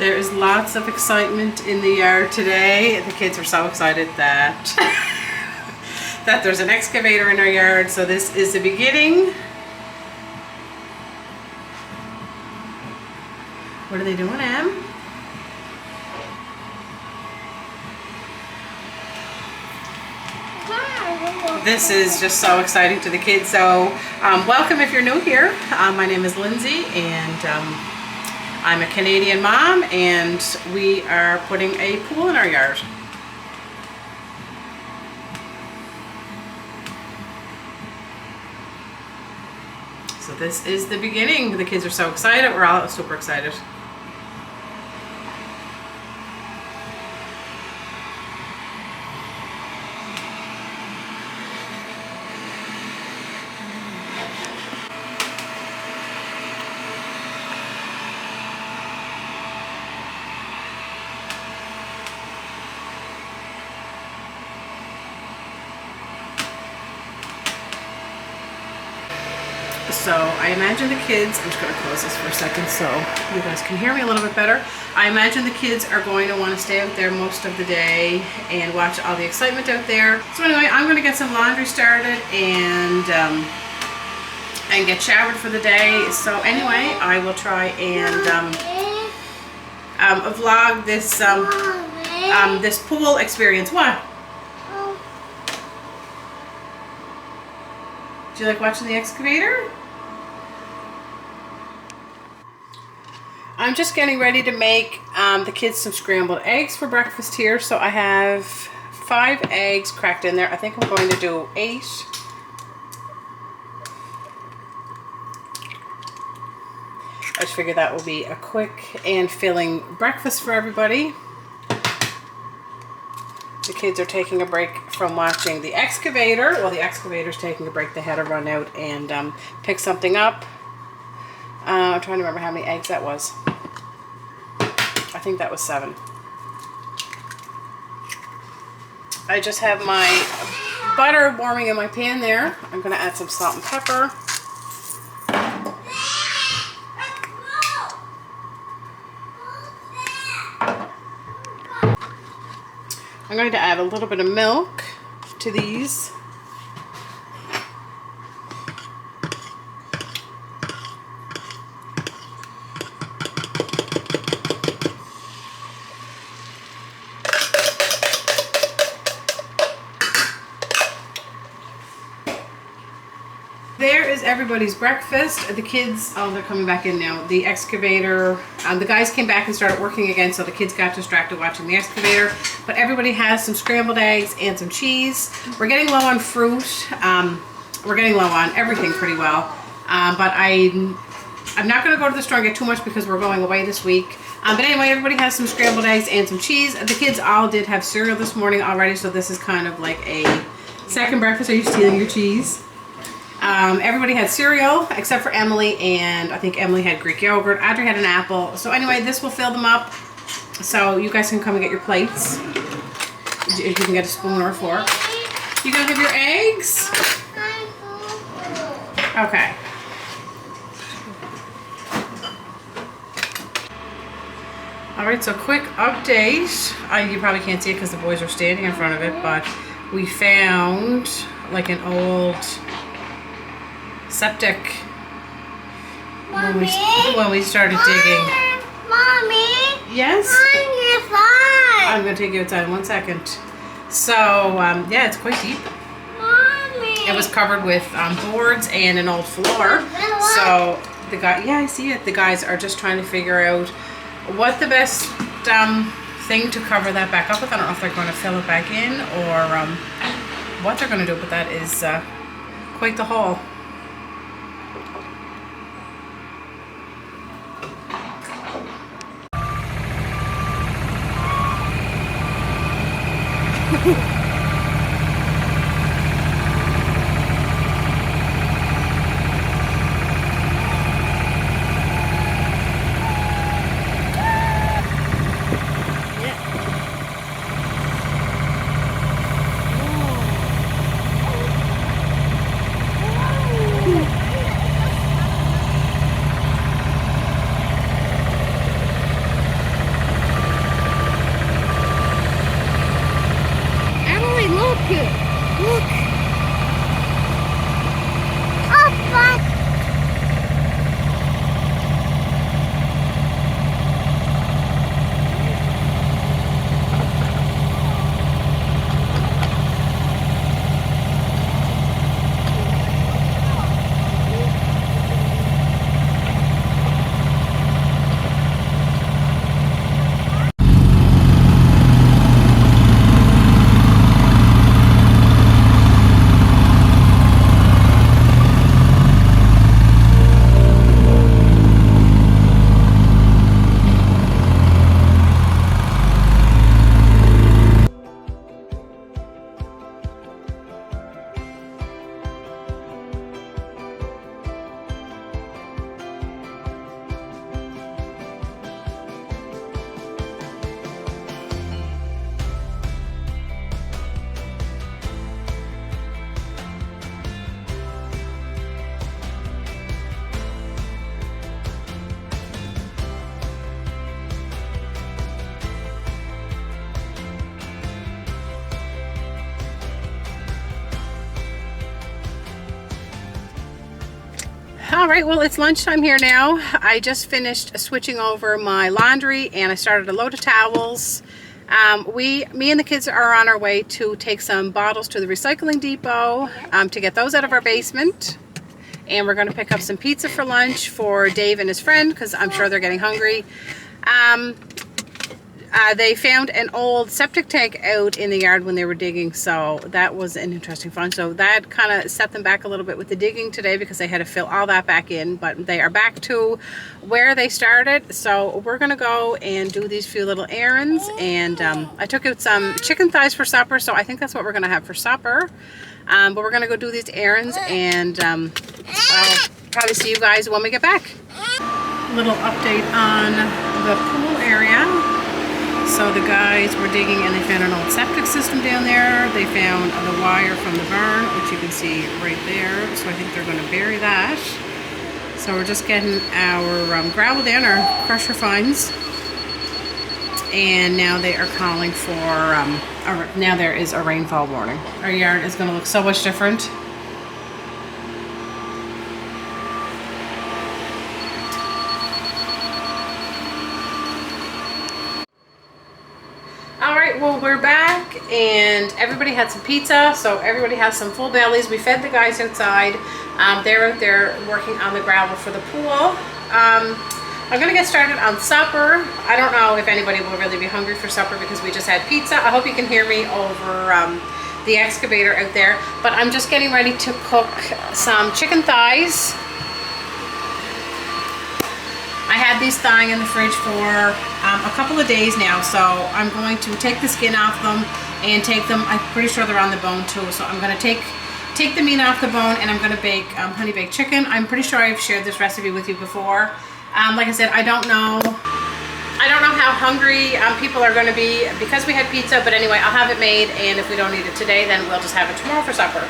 There is lots of excitement in the yard today. The kids are so excited that that there's an excavator in our yard. So this is the beginning. What are they doing, Em? This is just so exciting to the kids. So welcome if you're new here. My name is Lindsay, and I'm a Canadian mom, and we are putting a pool in our yard. So this is the beginning. The kids are so excited. We're all super excited. So I imagine the kids, I'm just going to close this for a second so you guys can hear me a little bit better. I imagine the kids are going to want to stay out there most of the day and watch all the excitement out there. So anyway, I'm going to get some laundry started and get showered for the day. So anyway, I will try and vlog this this pool experience. What? Do you like watching the excavator? I'm just getting ready to make the kids some scrambled eggs for breakfast here. So I have 5 eggs cracked in there. I think I'm going to do 8. I just figured that will be a quick and filling breakfast for everybody. The kids are taking a break from watching the excavator. Well, the excavator's taking a break. They had to run out and pick something up. I'm trying to remember how many eggs that was. I think that was 7. I just have my butter warming in my pan there. I'm going to add some salt and pepper. I'm going to add a little bit of milk to these. There is everybody's breakfast. The kids, oh, they're coming back in now. The excavator, the guys came back and started working again, so the kids got distracted watching the excavator. But everybody has some scrambled eggs and some cheese. We're getting low on fruit. We're getting low on everything pretty well. But I'm not going to go to the store and get too much because we're going away this week. But anyway, everybody has some scrambled eggs and some cheese. The kids all did have cereal this morning already, so this is kind of like a second breakfast. Are you stealing your cheese? Everybody had cereal except for Emily, and I think Emily had Greek yogurt. Audrey had an apple. So anyway, this will fill them up. So you guys can come and get your plates. You can get a spoon or a fork. You gonna have your eggs? Okay. Alright, so quick update. You probably can't see it because the boys are standing in front of it, but we found like an old septic when we started digging. Mommy. Yes? I'm going to take you outside in 1 second. So, yeah, it's quite deep. Mommy. It was covered with boards and an old floor. So, the guy, yeah, I see it. The guys are just trying to figure out what the best thing to cover that back up with. I don't know if they're going to fill it back in or what they're going to do, but that is quite the haul. Look. Oh, fuck. All right, well, it's lunchtime here now. I just finished switching over my laundry and I started a load of towels. Me and the kids are on our way to take some bottles to the recycling depot to get those out of our basement. And we're going to pick up some pizza for lunch for Dave and his friend because I'm sure they're getting hungry. They found an old septic tank out in the yard when they were digging, so that was an interesting find. So that kind of set them back a little bit with the digging today because they had to fill all that back in, but they are back to where they started. So we're gonna go and do these few little errands, and I took out some chicken thighs for supper, so I think that's what we're gonna have for supper. But we're gonna go do these errands, and I'll probably see you guys when we get back. Little update on the pool area. So the guys were digging and they found an old septic system down there. They found the wire from the barn, which you can see right there. So I think they're going to bury that. So we're just getting our gravel down, our crusher fines. And now they are calling for, now there is a rainfall warning. Our yard is going to look so much different. Well, we're back and everybody had some pizza, so everybody has some full bellies. We fed the guys outside. They're out there working on the gravel for the pool. I'm gonna get started on supper. I don't know if anybody will really be hungry for supper because we just had pizza. I hope you can hear me over the excavator out there, but I'm just getting ready to cook some chicken thighs. I had these thawing in the fridge for a couple of days now, so I'm going to take the skin off them and take them, I'm pretty sure they're on the bone too, so I'm going to take the meat off the bone and I'm going to bake honey baked chicken. I'm pretty sure I've shared this recipe with you before. Like I said, I don't know how hungry people are going to be because we had pizza, but anyway, I'll have it made, and if we don't eat it today, then we'll just have it tomorrow for supper.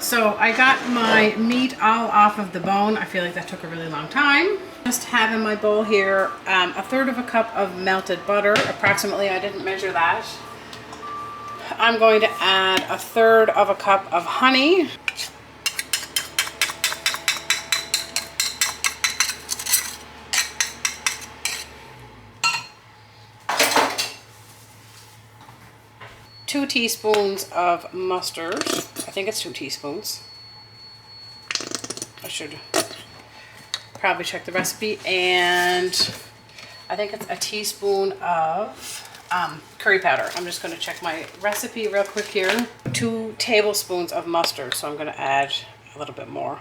So I got my meat all off of the bone. I feel like that took a really long time. Just have in my bowl here a 1/3 of a cup of melted butter, approximately. I didn't measure that. I'm going to add a 1/3 of a cup of honey. Two teaspoons of mustard. I think it's 2 teaspoons. I should probably check the recipe. And I think it's a teaspoon of curry powder. I'm just going to check my recipe real quick here. 2 tablespoons of mustard, so I'm going to add a little bit more.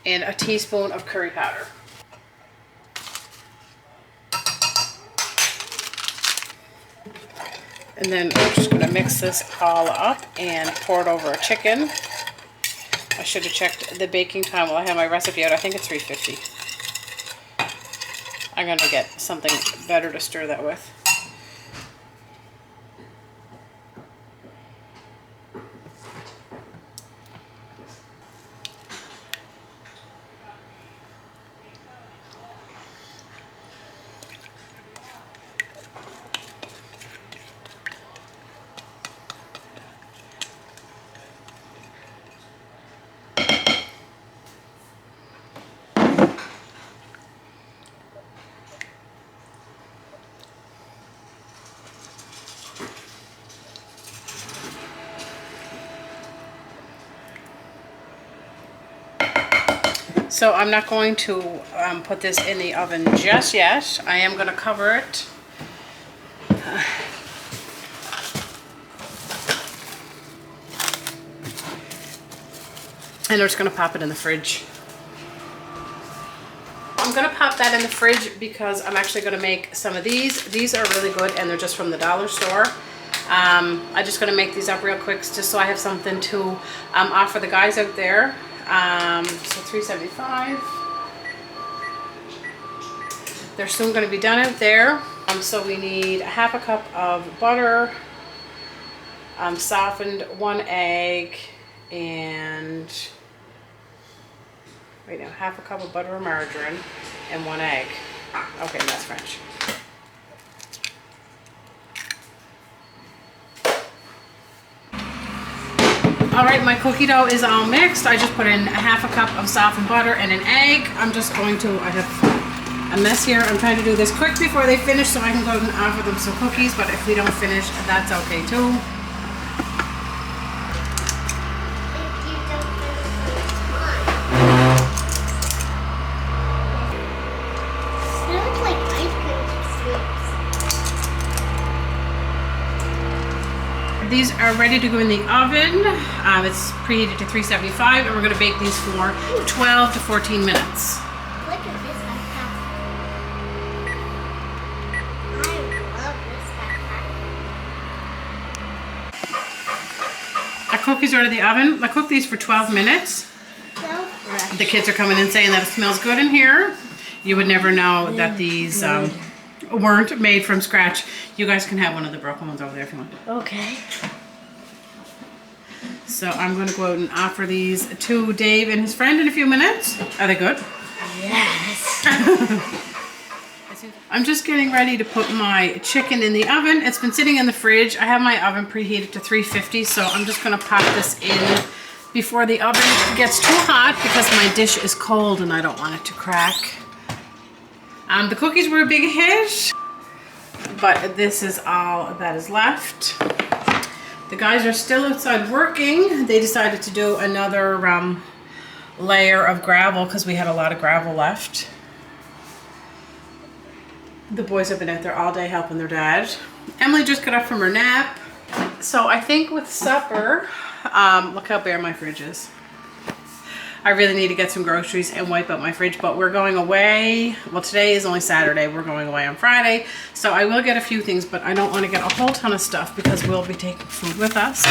And a teaspoon of curry powder. And then I'm just going to mix this all up and pour it over a chicken. I should have checked the baking time while I have my recipe out. I think it's 350. I'm going to get something better to stir that with. So I'm not going to put this in the oven just yet. I am going to cover it. And I'm just going to pop it in the fridge. I'm going to pop that in the fridge because I'm actually going to make some of these. These are really good and they're just from the dollar store. I'm just going to make these up real quick just so I have something to offer the guys out there. So $3.75. They're soon going to be done out there. So we need a half a cup of butter, softened 1 egg, and right now half a cup of butter or margarine and 1 egg. Okay, that's French. All right, my cookie dough is all mixed. I just put in a half a cup of softened butter and an egg. I'm just going to, I have a mess here. I'm trying to do this quick before they finish so I can go and offer them some cookies, but if we don't finish, that's okay too. These are ready to go in the oven. It's preheated to 375 and we're going to bake these for 12 to 14 minutes. Look at this backpack. I love this backpack. Our cookies are out of the oven. I cooked these for 12 minutes. So fresh. The kids are coming in saying that it smells good in here. You would never know that these weren't made from scratch. You guys can have one of the broken ones over there if you want. Okay. So I'm going to go out and offer these to Dave and his friend in a few minutes. Are they good? Yes. I'm just getting ready to put my chicken in the oven. It's been sitting in the fridge. I have my oven preheated to 350, so I'm just going to pop this in before the oven gets too hot because my dish is cold and I don't want it to crack. The cookies were a big hit, but this is all that is left. The guys are still outside working. They decided to do another layer of gravel because we had a lot of gravel left. The boys have been out there all day helping their dad. Emily just got up from her nap. So I think with supper, look how bare my fridge is. I really need to get some groceries and wipe out my fridge, but we're going away. Well, today is only Saturday. We're going away on Friday. So I will get a few things, but I don't want to get a whole ton of stuff because we'll be taking food with us.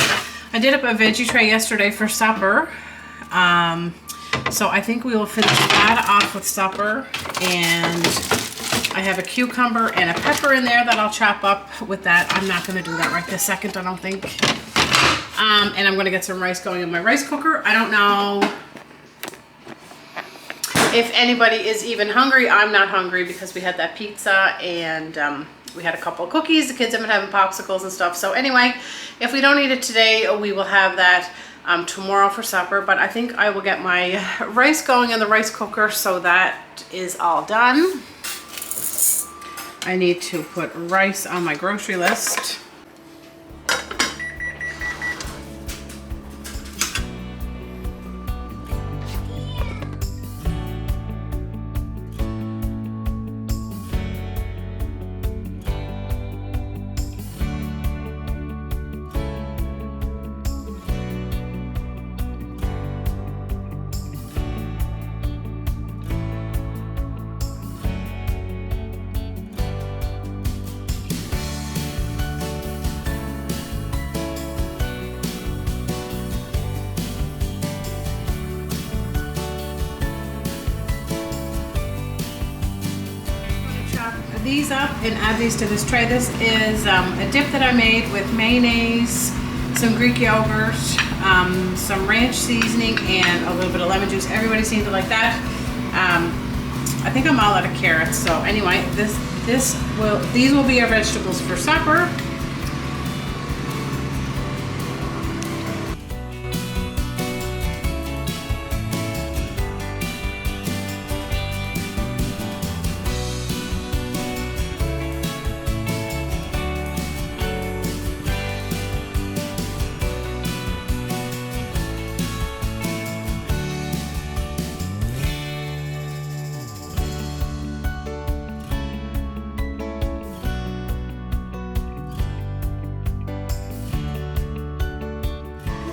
I did up a veggie tray yesterday for supper. So I think we will finish that off with supper. And I have a cucumber and a pepper in there that I'll chop up with that. I'm not going to do that right this second, I don't think. And I'm going to get some rice going in my rice cooker. I don't know if anybody is even hungry. I'm not hungry because we had that pizza and we had a couple of cookies. The kids have been having popsicles and stuff. So anyway, if we don't eat it today, we will have that tomorrow for supper. But I think I will get my rice going in the rice cooker, so that is all done. I need to put rice on my grocery list. These up and add these to this tray. This is a dip that I made with mayonnaise, some Greek yogurt, some ranch seasoning, and a little bit of lemon juice. Everybody seems to like that. I think I'm all out of carrots. So anyway, these will be our vegetables for supper.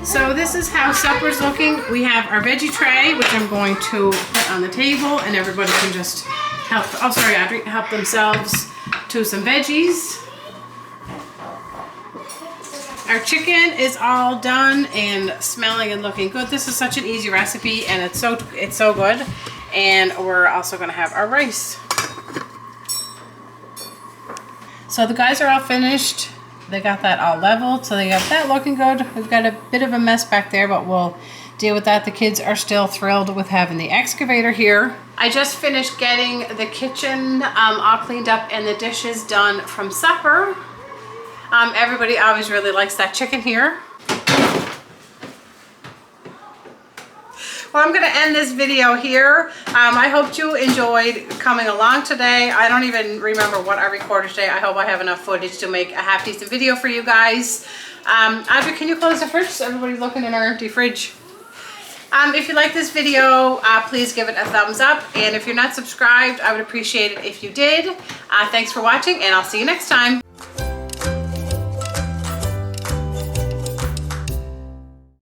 So this is how supper's looking. We have our veggie tray, which I'm going to put on the table, and everybody can just help, oh sorry Audrey, help themselves to some veggies. Our chicken is all done and smelling and looking good. This is such an easy recipe, and it's so good. And we're also gonna have our rice. So the guys are all finished. They got that all leveled, so they got that looking good. We've got a bit of a mess back there, but we'll deal with that. The kids are still thrilled with having the excavator here. I just finished getting the kitchen all cleaned up and the dishes done from supper. Everybody always really likes that chicken here. Well, I'm going to end this video here. I hope you enjoyed coming along today. I don't even remember what I recorded today. I hope I have enough footage to make a half decent video for you guys. Audrey, can you close the fridge so everybody's looking in our empty fridge? If you like this video, please give it a thumbs up. And if you're not subscribed, I would appreciate it if you did. Thanks for watching, and I'll see you next time.